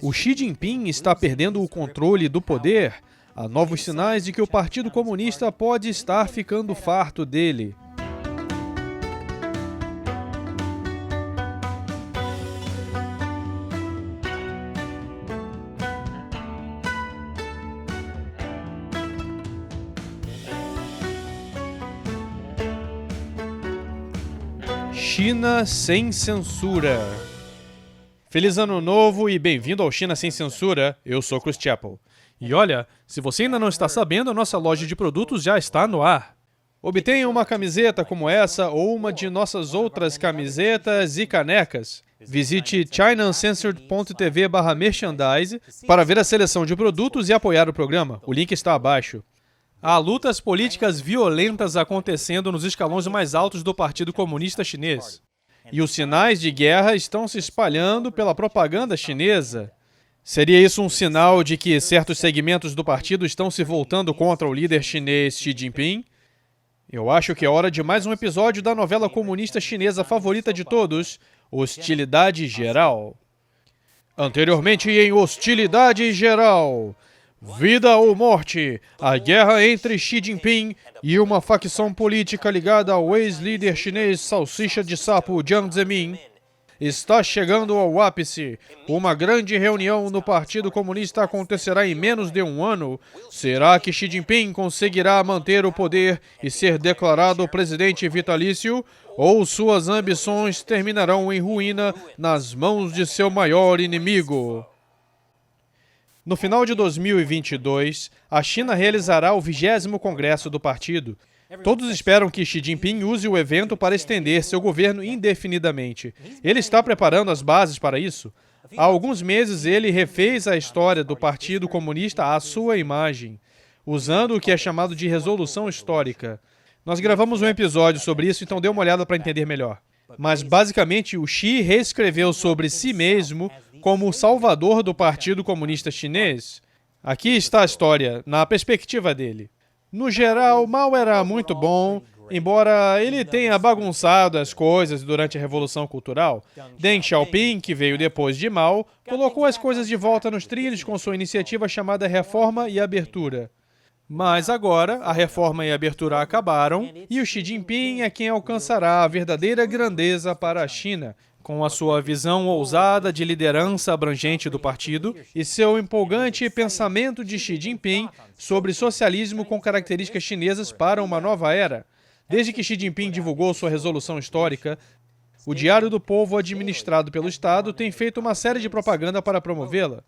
O Xi Jinping está perdendo o controle do poder. Há novos sinais de que o Partido Comunista pode estar ficando farto dele. China sem censura. Feliz Ano Novo e bem-vindo ao China Sem Censura. Eu sou Chris Chappell. E olha, se você ainda não está sabendo, a nossa loja de produtos já está no ar. Obtenha uma camiseta como essa ou uma de nossas outras camisetas e canecas. Visite chinauncensored.tv/merchandise para ver a seleção de produtos e apoiar o programa. O link está abaixo. Há lutas políticas violentas acontecendo nos escalões mais altos do Partido Comunista Chinês. E os sinais de guerra estão se espalhando pela propaganda chinesa. Seria isso um sinal de que certos segmentos do partido estão se voltando contra o líder chinês Xi Jinping? Eu acho que é hora de mais um episódio da novela comunista chinesa favorita de todos, Hostilidade Geral. Anteriormente em Hostilidade Geral. Vida ou morte, a guerra entre Xi Jinping e uma facção política ligada ao ex-líder chinês Salsicha de Sapo Jiang Zemin está chegando ao ápice. Uma grande reunião no Partido Comunista acontecerá em menos de um ano. Será que Xi Jinping conseguirá manter o poder e ser declarado presidente vitalício? Ou suas ambições terminarão em ruína nas mãos de seu maior inimigo? No final de 2022, a China realizará o 20º Congresso do Partido. Todos esperam que Xi Jinping use o evento para estender seu governo indefinidamente. Ele está preparando as bases para isso. Há alguns meses, ele refez a história do Partido Comunista à sua imagem, usando o que é chamado de Resolução Histórica. Nós gravamos um episódio sobre isso, então dê uma olhada para entender melhor. Mas, basicamente, o Xi reescreveu sobre si mesmo como o salvador do Partido Comunista Chinês. Aqui está a história, na perspectiva dele. No geral, Mao era muito bom, embora ele tenha bagunçado as coisas durante a Revolução Cultural. Deng Xiaoping, que veio depois de Mao, colocou as coisas de volta nos trilhos com sua iniciativa chamada Reforma e Abertura. Mas agora, a reforma e a abertura acabaram, e o Xi Jinping é quem alcançará a verdadeira grandeza para a China, com a sua visão ousada de liderança abrangente do partido e seu empolgante pensamento de Xi Jinping sobre socialismo com características chinesas para uma nova era. Desde que Xi Jinping divulgou sua resolução histórica, o Diário do Povo, administrado pelo Estado, tem feito uma série de propaganda para promovê-la.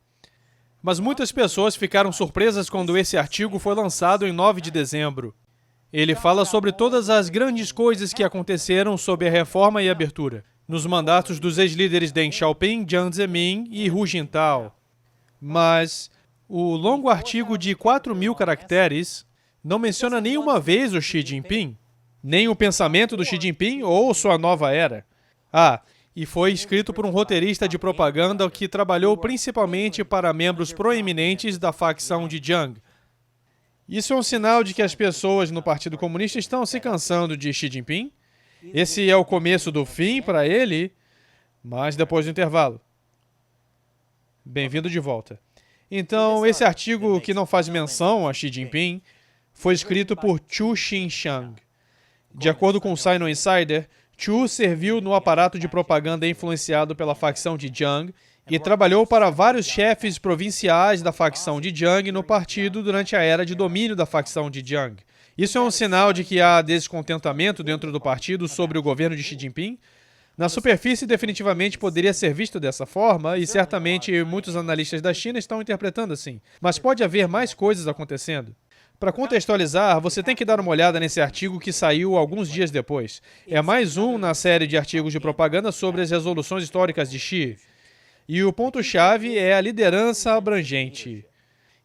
Mas muitas pessoas ficaram surpresas quando esse artigo foi lançado em 9 de dezembro. Ele fala sobre todas as grandes coisas que aconteceram sob a reforma e abertura, nos mandatos dos ex-líderes Deng Xiaoping, Jiang Zemin e Hu Jintao. Mas o longo artigo de 4.000 caracteres não menciona nenhuma vez o Xi Jinping, nem o pensamento do Xi Jinping ou sua nova era. E foi escrito por um roteirista de propaganda que trabalhou principalmente para membros proeminentes da facção de Jiang. Isso é um sinal de que as pessoas no Partido Comunista estão se cansando de Xi Jinping. Esse é o começo do fim para ele, mas depois do intervalo. Bem-vindo de volta. Então, esse artigo que não faz menção a Xi Jinping foi escrito por Chu Xinshang. De acordo com o Sino Insider, Chu serviu no aparato de propaganda influenciado pela facção de Jiang e trabalhou para vários chefes provinciais da facção de Jiang no partido durante a era de domínio da facção de Jiang. Isso é um sinal de que há descontentamento dentro do partido sobre o governo de Xi Jinping? Na superfície, definitivamente poderia ser visto dessa forma, e certamente muitos analistas da China estão interpretando assim. Mas pode haver mais coisas acontecendo. Para contextualizar, você tem que dar uma olhada nesse artigo que saiu alguns dias depois. É mais um na série de artigos de propaganda sobre as resoluções históricas de Xi. E o ponto-chave é a liderança abrangente.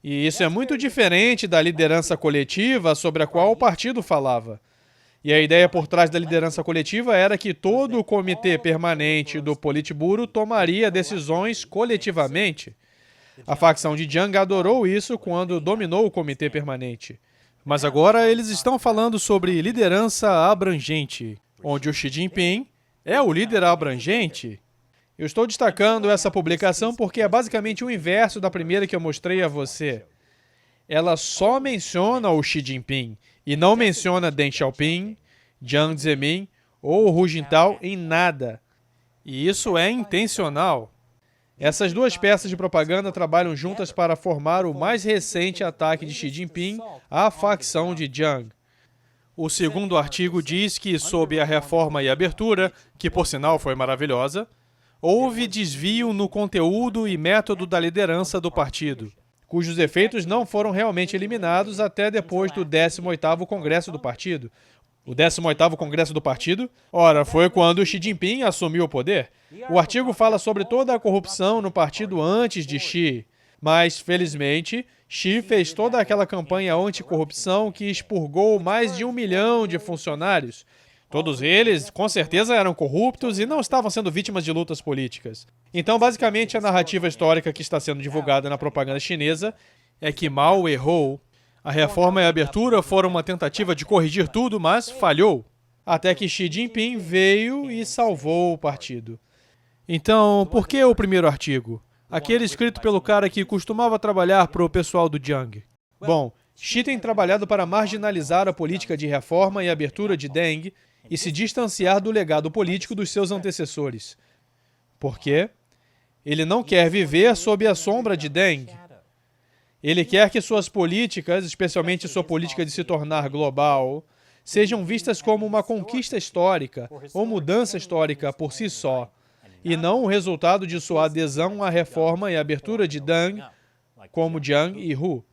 E isso é muito diferente da liderança coletiva sobre a qual o partido falava. E a ideia por trás da liderança coletiva era que todo o comitê permanente do Politburo tomaria decisões coletivamente. A facção de Jiang adorou isso quando dominou o comitê permanente. Mas agora eles estão falando sobre liderança abrangente, onde o Xi Jinping é o líder abrangente. Eu estou destacando essa publicação porque é basicamente o inverso da primeira que eu mostrei a você. Ela só menciona o Xi Jinping e não menciona Deng Xiaoping, Jiang Zemin ou Hu Jintao em nada. E isso é intencional. Essas duas peças de propaganda trabalham juntas para formar o mais recente ataque de Xi Jinping à facção de Jiang. O segundo artigo diz que, sob a reforma e abertura, que por sinal foi maravilhosa, houve desvio no conteúdo e método da liderança do partido, cujos efeitos não foram realmente eliminados até depois do 18º Congresso do Partido. O 18º Congresso do Partido? Ora, foi quando Xi Jinping assumiu o poder. O artigo fala sobre toda a corrupção no partido antes de Xi, mas, felizmente, Xi fez toda aquela campanha anticorrupção que expurgou mais de 1 milhão de funcionários. Todos eles, com certeza, eram corruptos e não estavam sendo vítimas de lutas políticas. Então, basicamente, a narrativa histórica que está sendo divulgada na propaganda chinesa é que Mao errou. A reforma e a abertura foram uma tentativa de corrigir tudo, mas falhou. Até que Xi Jinping veio e salvou o partido. Então, por que o primeiro artigo? Aquele escrito pelo cara que costumava trabalhar para o pessoal do Jiang. Bom, Xi tem trabalhado para marginalizar a política de reforma e abertura de Deng e se distanciar do legado político dos seus antecessores. Por quê? Ele não quer viver sob a sombra de Deng. Ele quer que suas políticas, especialmente sua política de se tornar global, sejam vistas como uma conquista histórica ou mudança histórica por si só, e não o resultado de sua adesão à reforma e abertura de Deng, como Jiang e Hu.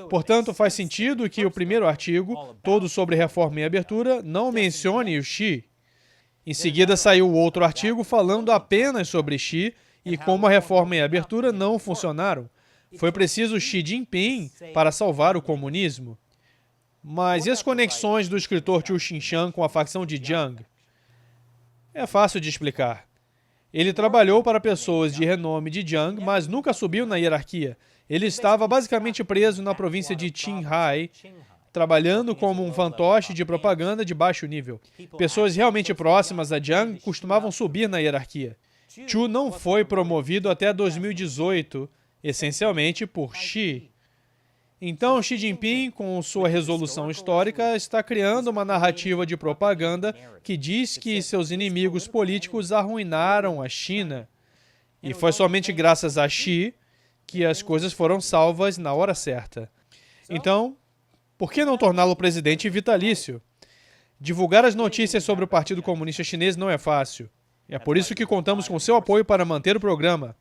Portanto, faz sentido que o primeiro artigo, todo sobre reforma e abertura, não mencione o Xi. Em seguida, saiu outro artigo falando apenas sobre Xi e como a reforma e a abertura não funcionaram. Foi preciso Xi Jinping para salvar o comunismo. Mas e as conexões do escritor Zhu Xinxiang com a facção de Jiang? É fácil de explicar. Ele trabalhou para pessoas de renome de Jiang, mas nunca subiu na hierarquia. Ele estava basicamente preso na província de Qinghai, trabalhando como um fantoche de propaganda de baixo nível. Pessoas realmente próximas a Jiang costumavam subir na hierarquia. Zhu não foi promovido até 2018, essencialmente por Xi. Então, Xi Jinping, com sua resolução histórica, está criando uma narrativa de propaganda que diz que seus inimigos políticos arruinaram a China. E foi somente graças a Xi que as coisas foram salvas na hora certa. Então, por que não torná-lo presidente vitalício? Divulgar as notícias sobre o Partido Comunista Chinês não é fácil. É por isso que contamos com seu apoio para manter o programa.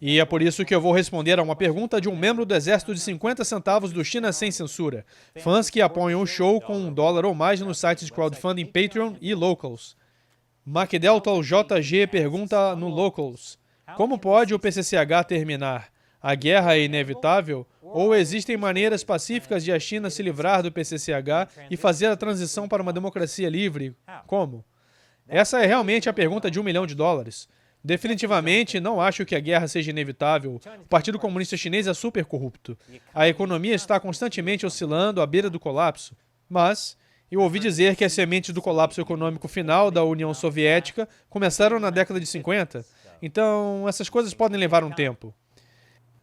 E é por isso que eu vou responder a uma pergunta de um membro do exército de 50 centavos do China Sem Censura. Fãs que apoiam o show com $1 ou mais nos sites de crowdfunding Patreon e Locals. MacDeltal JG pergunta no Locals: como pode o PCCH terminar? A guerra é inevitável? Ou existem maneiras pacíficas de a China se livrar do PCCH e fazer a transição para uma democracia livre? Como? Essa é realmente a pergunta de $1 milhão. Definitivamente, não acho que a guerra seja inevitável. O Partido Comunista Chinês é super corrupto. A economia está constantemente oscilando à beira do colapso. Mas eu ouvi dizer que as sementes do colapso econômico final da União Soviética começaram na década de 50. Então, essas coisas podem levar um tempo.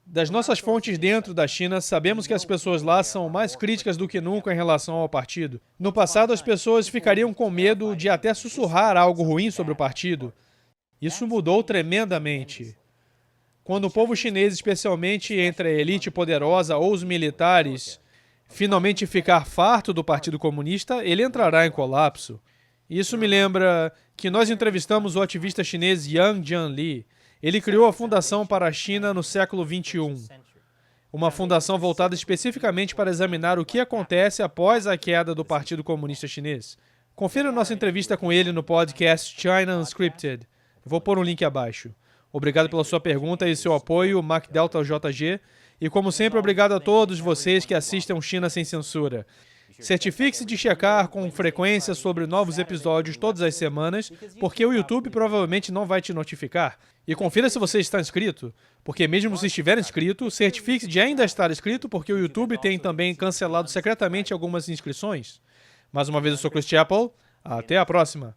Das nossas fontes dentro da China, sabemos que as pessoas lá são mais críticas do que nunca em relação ao partido. No passado, as pessoas ficariam com medo de até sussurrar algo ruim sobre o partido. Isso mudou tremendamente. Quando o povo chinês, especialmente entre a elite poderosa ou os militares, finalmente ficar farto do Partido Comunista, ele entrará em colapso. Isso me lembra que nós entrevistamos o ativista chinês Yang Jianli. Ele criou a Fundação para a China no século XXI. Uma fundação voltada especificamente para examinar o que acontece após a queda do Partido Comunista Chinês. Confira nossa entrevista com ele no podcast China Unscripted. Vou pôr um link abaixo. Obrigado pela sua pergunta e seu apoio, MacDelta JG. E, como sempre, obrigado a todos vocês que assistem o China Sem Censura. Certifique-se de checar com frequência sobre novos episódios todas as semanas, porque o YouTube provavelmente não vai te notificar. E confira se você está inscrito, porque mesmo se estiver inscrito, certifique-se de ainda estar inscrito, porque o YouTube tem também cancelado secretamente algumas inscrições. Mais uma vez, eu sou Chris Chappell. Até a próxima!